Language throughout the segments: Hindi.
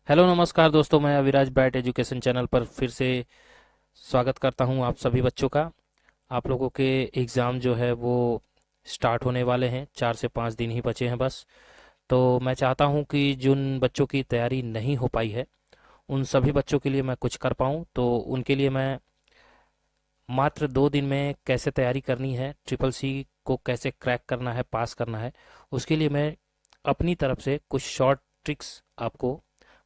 हेलो नमस्कार दोस्तों, मैं अविराज ब्राइट एजुकेशन चैनल पर फिर से स्वागत करता हूं आप सभी बच्चों का। आप लोगों के एग्ज़ाम जो है वो स्टार्ट होने वाले हैं, 4 से 5 दिन ही बचे हैं बस। तो मैं चाहता हूं कि जिन बच्चों की तैयारी नहीं हो पाई है उन सभी बच्चों के लिए मैं कुछ कर पाऊं। तो उनके लिए मैं मात्र 2 दिन में कैसे तैयारी करनी है, ट्रिपल सी को कैसे क्रैक करना है, पास करना है, उसके लिए मैं अपनी तरफ से कुछ शॉर्ट ट्रिक्स आपको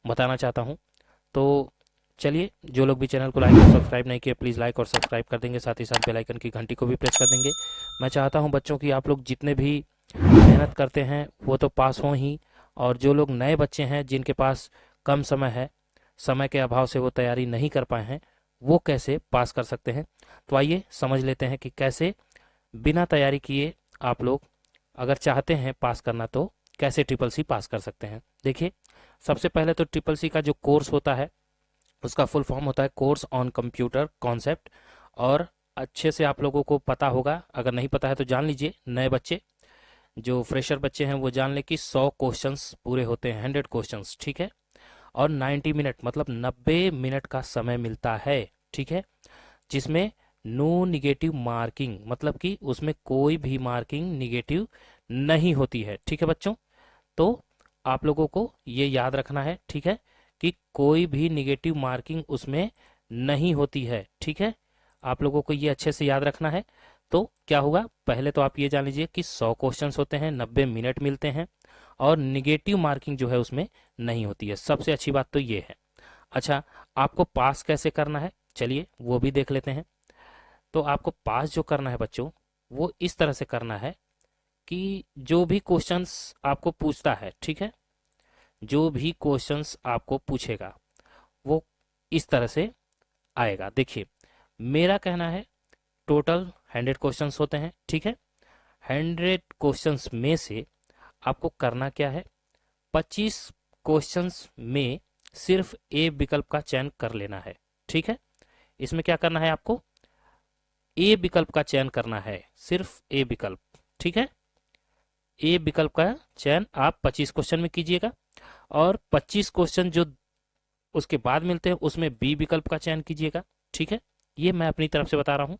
बताना चाहता हूं। तो चलिए, जो लोग भी चैनल को लाइक और सब्सक्राइब नहीं किए प्लीज़ लाइक और सब्सक्राइब कर देंगे, साथ ही साथ बेल आइकन की घंटी को भी प्रेस कर देंगे। मैं चाहता हूं बच्चों की आप लोग जितने भी मेहनत करते हैं वो तो पास हों ही, और जो लोग नए बच्चे हैं जिनके पास कम समय है, समय के अभाव से वो तैयारी नहीं कर पाए हैं, वो कैसे पास कर सकते हैं। तो आइए समझ लेते हैं कि कैसे बिना तैयारी किए आप लोग अगर चाहते हैं पास करना तो कैसे ट्रिपल सी पास कर सकते हैं। देखिए, सबसे पहले तो ट्रिपल सी का जो कोर्स होता है उसका फुल फॉर्म होता है कोर्स ऑन कंप्यूटर कॉन्सेप्ट। और अच्छे से आप लोगों को पता होगा, अगर नहीं पता है तो जान लीजिए। नए बच्चे, जो फ्रेशर बच्चे हैं वो जान लें कि 100 क्वेश्चंस पूरे होते हैं, 100 क्वेश्चंस, ठीक है। और 90 मिनट मतलब 90 मिनट का समय मिलता है, ठीक है, जिसमें नो निगेटिव मार्किंग मतलब कि उसमें कोई भी मार्किंग निगेटिव नहीं होती है, ठीक है बच्चों। तो आप लोगों को ये याद रखना है, ठीक है, कि कोई भी निगेटिव मार्किंग उसमें नहीं होती है, ठीक है। आप लोगों को ये अच्छे से याद रखना है। तो क्या होगा, पहले तो आप ये जान लीजिए कि 100 क्वेश्चंस होते हैं, 90 मिनट मिलते हैं, और निगेटिव मार्किंग जो है उसमें नहीं होती है। सबसे अच्छी बात तो ये है। अच्छा, आपको पास कैसे करना है, चलिए वो भी देख लेते हैं। तो आपको पास जो करना है बच्चों, वो इस तरह से करना है कि जो भी क्वेश्चंस आपको पूछता है, ठीक है, जो भी क्वेश्चंस आपको पूछेगा वो इस तरह से आएगा। देखिए, मेरा कहना है टोटल 100 क्वेश्चंस होते हैं, ठीक है। 100 क्वेश्चंस में से आपको करना क्या है, 25 क्वेश्चंस में सिर्फ ए विकल्प का चयन कर लेना है, ठीक है। इसमें क्या करना है, आपको ए विकल्प का चयन करना है, सिर्फ ए विकल्प, ठीक है। ए विकल्प का चयन आप 25 क्वेश्चन में कीजिएगा, और 25 क्वेश्चन जो उसके बाद मिलते हैं उसमें बी विकल्प का चयन कीजिएगा, ठीक है। ये मैं अपनी तरफ से बता रहा हूँ।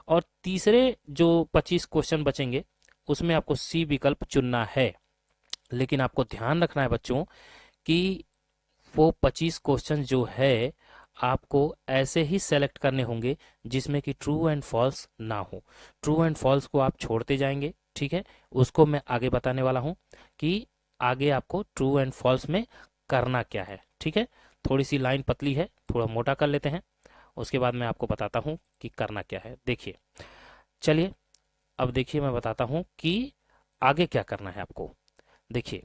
और तीसरे जो 25 क्वेश्चन बचेंगे उसमें आपको सी विकल्प चुनना है। लेकिन आपको ध्यान रखना है बच्चों कि वो 25 क्वेश्चन जो है आपको ऐसे ही सेलेक्ट करने होंगे जिसमें कि ट्रू एंड फॉल्स ना हो। ट्रू एंड फॉल्स को आप छोड़ते जाएंगे, ठीक है। उसको मैं आगे बताने वाला हूं कि आगे आपको ट्रू एंड फॉल्स में करना क्या है, ठीक है। थोड़ी सी लाइन पतली है, थोड़ा मोटा कर लेते हैं, उसके बाद मैं आपको बताता हूं कि करना क्या है। देखिए, चलिए, अब देखिए मैं बताता हूं कि आगे क्या करना है आपको। देखिए,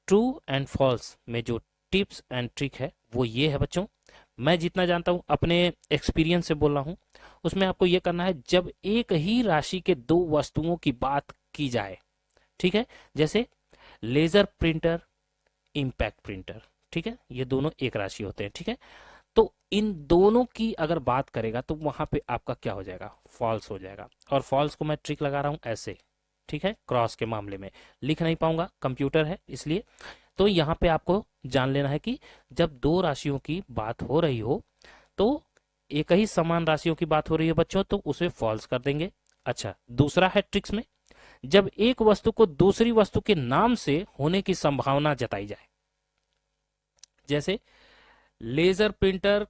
ट्रू एंड फॉल्स में जो टिप्स एंड ट्रिक है वो ये है बच्चों। मैं जितना जानता हूं अपने एक्सपीरियंस से बोल रहा हूं। उसमें आपको ये करना है, जब एक ही राशि के दो वस्तुओं की बात की जाए, ठीक है, जैसे लेजर प्रिंटर, इम्पैक्ट प्रिंटर, ठीक है, ये दोनों एक राशि होते हैं, ठीक है। तो इन दोनों की अगर बात करेगा तो वहां पे आपका क्या हो जाएगा, फॉल्स हो जाएगा। और फॉल्स को मैं ट्रिक लगा रहा हूं ऐसे, ठीक है, क्रॉस के मामले में लिख नहीं पाऊंगा, कंप्यूटर है इसलिए। तो यहाँ पे आपको जान लेना है कि जब दो राशियों की बात हो रही हो, तो एक ही समान राशियों की बात हो रही है बच्चों, तो उसे फॉल्स कर देंगे। अच्छा, दूसरा है ट्रिक्स में, जब एक वस्तु को दूसरी वस्तु के नाम से होने की संभावना जताई जाए, जैसे लेजर प्रिंटर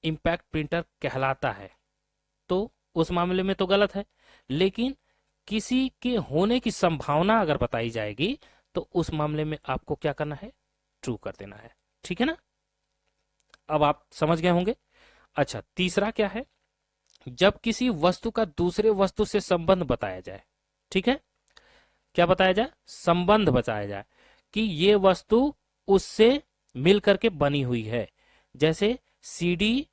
इंपैक्ट प्रिंटर कहलाता है, तो उस मामले में तो गलत है। लेकिन किसी के होने की संभावना अगर बताई जाएगी तो उस मामले में आपको क्या करना है, ट्रू कर देना है, ठीक है ना। अब आप समझ गए होंगे। अच्छा, तीसरा क्या है, जब किसी वस्तु का दूसरे वस्तु से संबंध बताया जाए, ठीक है, क्या बताया जाए, संबंध बताया जाए कि ये वस्तु उससे मिल करके बनी हुई है। जैसे सीडी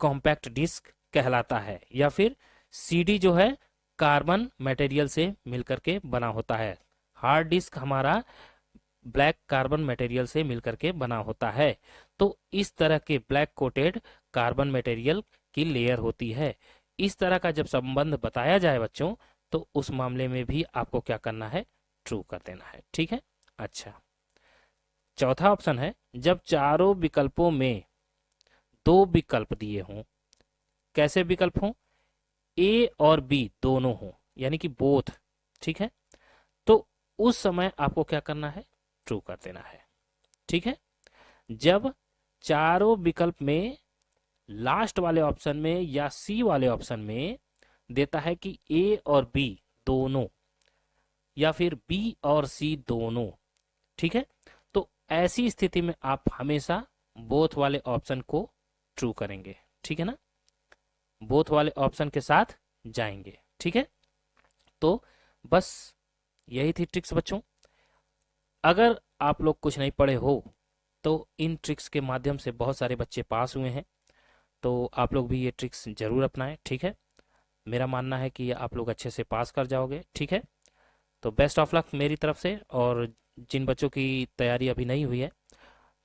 कॉम्पैक्ट डिस्क कहलाता है, या फिर सीडी जो है कार्बन मटेरियल से मिलकर के बना होता है, हार्ड डिस्क हमारा ब्लैक कार्बन मटेरियल से मिलकर के बना होता है। तो इस तरह के ब्लैक कोटेड कार्बन मटेरियल की लेयर होती है। इस तरह का जब संबंध बताया जाए बच्चों, तो उस मामले में भी आपको क्या करना है, ट्रू कर देना है, ठीक है। अच्छा, चौथा ऑप्शन है जब चारों विकल्पों में दो विकल्प दिए हों। कैसे विकल्प हों? ए और बी दोनों हों, यानी कि बोथ। ठीक है, तो उस समय आपको क्या करना है? ट्रू कर देना है। ठीक है, जब चारों विकल्प में लास्ट वाले ऑप्शन में या सी वाले ऑप्शन में देता है कि ए और बी दोनों, या फिर बी और सी दोनों, ठीक है, तो ऐसी स्थिति में आप हमेशा बोथ वाले ऑप्शन को ट्रू करेंगे। ठीक है ना, बोथ वाले ऑप्शन के साथ जाएंगे। ठीक है, तो बस यही थी ट्रिक्स बच्चों। अगर आप लोग कुछ नहीं पढ़े हो तो इन ट्रिक्स के माध्यम से बहुत सारे बच्चे पास हुए हैं, तो आप लोग भी ये ट्रिक्स जरूर अपनाएं। ठीक है, मेरा मानना है कि आप लोग अच्छे से पास कर जाओगे। ठीक है, तो बेस्ट ऑफ लक मेरी तरफ से। और जिन बच्चों की तैयारी अभी नहीं हुई है,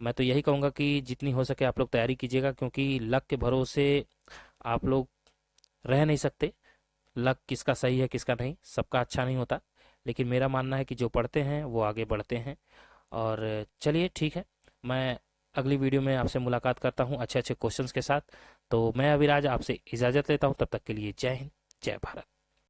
मैं तो यही कहूँगा कि जितनी हो सके आप लोग तैयारी कीजिएगा, क्योंकि लक के भरोसे आप लोग रह नहीं सकते। लक किसका सही है किसका नहीं, सबका अच्छा नहीं होता, लेकिन मेरा मानना है कि जो पढ़ते हैं वो आगे बढ़ते हैं। और चलिए ठीक है, मैं अगली वीडियो में आपसे मुलाकात करता हूँ अच्छे अच्छे क्वेश्चंस के साथ। तो मैं अविराज आपसे इजाज़त लेता हूँ, तब तक के लिए जय हिंद, जय भारत।